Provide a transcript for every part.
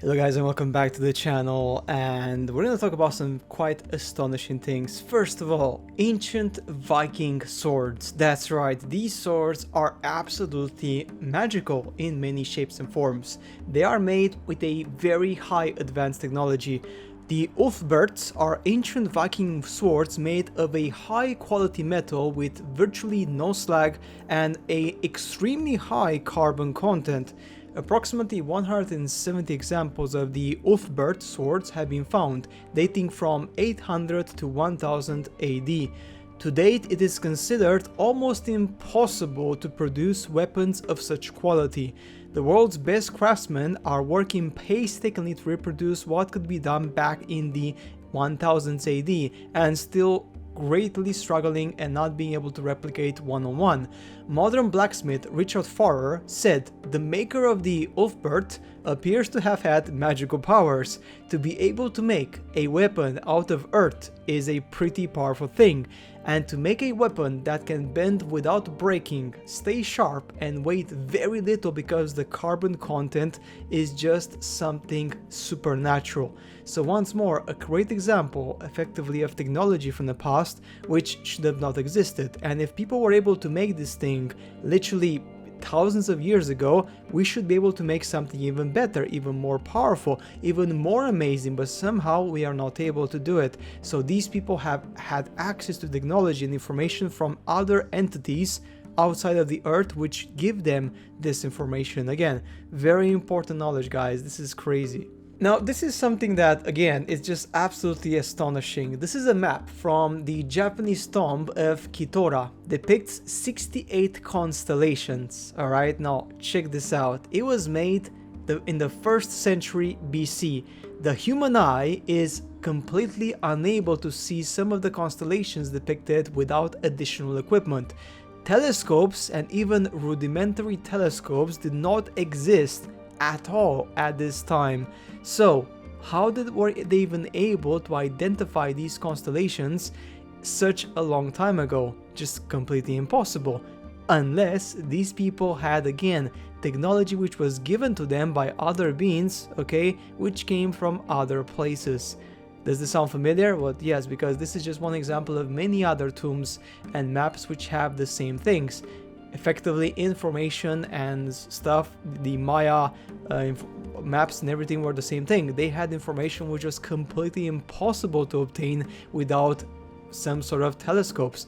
Hello guys and welcome back to the channel, and we're going to talk about some quite astonishing things. First of all, ancient Viking swords. That's right, these swords are absolutely magical in many shapes and forms. They are made with a very high advanced technology. The Ulfberts are ancient Viking swords made of a high quality metal with virtually no slag and a extremely high carbon content. Approximately 170 examples of the Ulfbert swords have been found, dating from 800 to 1000 AD. To date, it is considered almost impossible to produce weapons of such quality. The world's best craftsmen are working painstakingly to reproduce what could be done back in the 1000s AD, and still greatly struggling and not being able to replicate one-on-one. Modern blacksmith Richard Farrer said the maker of the Ulfbert appears to have had magical powers. To be able to make a weapon out of earth is a pretty powerful thing, and to make a weapon that can bend without breaking, stay sharp, and weigh very little because the carbon content is just something supernatural. So once more, a great example effectively of technology from the past which should have not existed. And if people were able to make this thing literally thousands of years ago, we should be able to make something even better, even more powerful, even more amazing, but somehow we are not able to do it. So these people have had access to technology and information from other entities outside of the earth which give them this information. Again, very important knowledge, guys. This is crazy. Now, this is something that, again, is just absolutely astonishing. This is a map from the Japanese tomb of Kitora. Depicts 68 constellations. Alright, now check this out. It was made in the 1st century BC. The human eye is completely unable to see some of the constellations depicted without additional equipment. Telescopes and even rudimentary telescopes did not exist at all at this time. So how were they even able to identify these constellations such a long time ago? Just completely impossible, unless these people had, again, technology which was given to them by other beings, okay, which came from other places. Does this sound familiar? Well, yes, because this is just one example of many other tombs and maps which have the same things. Effectively, information and stuff, the Maya maps and everything were the same thing. They had information which was completely impossible to obtain without some sort of telescopes,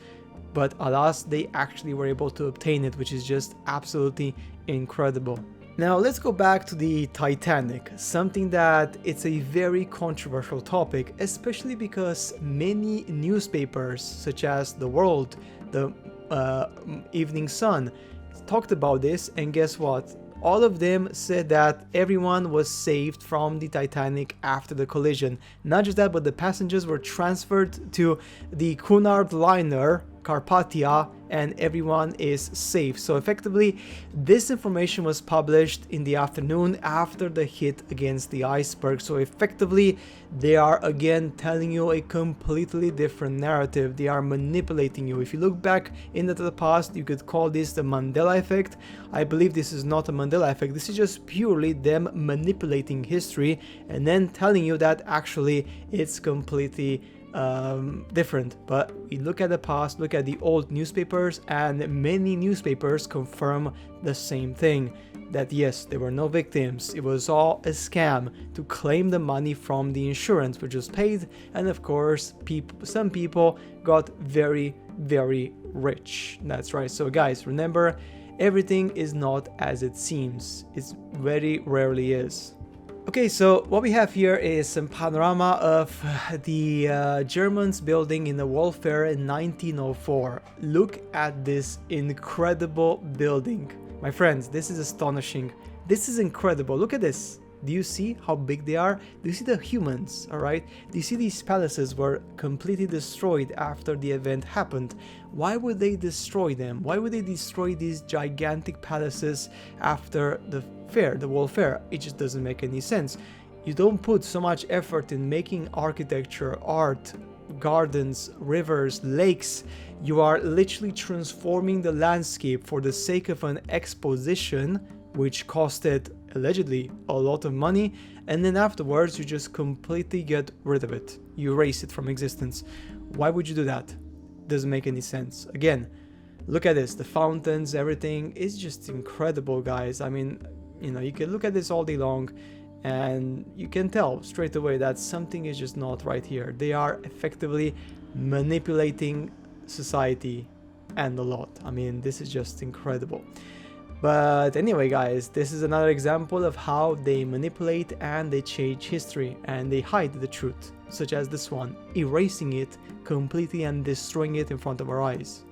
but alas, they actually were able to obtain it, which is just absolutely incredible. Now let's go back to the Titanic, something that it's a very controversial topic, especially because many newspapers such as The World, the Evening Sun talked about this, and guess what? All of them said that everyone was saved from the Titanic after the collision. Not just that, but the passengers were transferred to the Cunard liner Carpathia, and everyone is safe. So effectively, this information was published in the afternoon after the hit against the iceberg. So effectively, they are again telling you a completely different narrative. They are manipulating you. If you look back into the past, you could call this the Mandela effect. I believe this is not a Mandela effect. This is just purely them manipulating history and then telling you that actually it's completely different. But we look at the past, look at the old newspapers, and many newspapers confirm the same thing, that yes, there were no victims, it was all a scam to claim the money from the insurance which was paid, and of course some people got very rich. That's right. So guys, remember, everything is not as it seems. It very rarely is. Okay, so what we have here is some panorama of the Germans building in the World Fair in 1904. Look at this incredible building. My friends, this is astonishing. This is incredible. Look at this. Do you see how big they are? Do you see the humans, alright? Do you see these palaces were completely destroyed after the event happened? Why would they destroy them? Why would they destroy these gigantic palaces after the fair, the World Fair? It just doesn't make any sense. You don't put so much effort in making architecture, art, gardens, rivers, lakes. You are literally transforming the landscape for the sake of an exposition which costed allegedly a lot of money, and then afterwards you just completely get rid of it. You erase it from existence. Why would you do that? Doesn't make any sense. Again, look at this, the fountains, everything is just incredible, guys. I mean, you know, you can look at this all day long and you can tell straight away that something is just not right here. They are effectively manipulating society and a lot. I mean, this is just incredible. But anyway, guys, this is another example of how they manipulate and they change history and they hide the truth, such as this one, erasing it completely and destroying it in front of our eyes.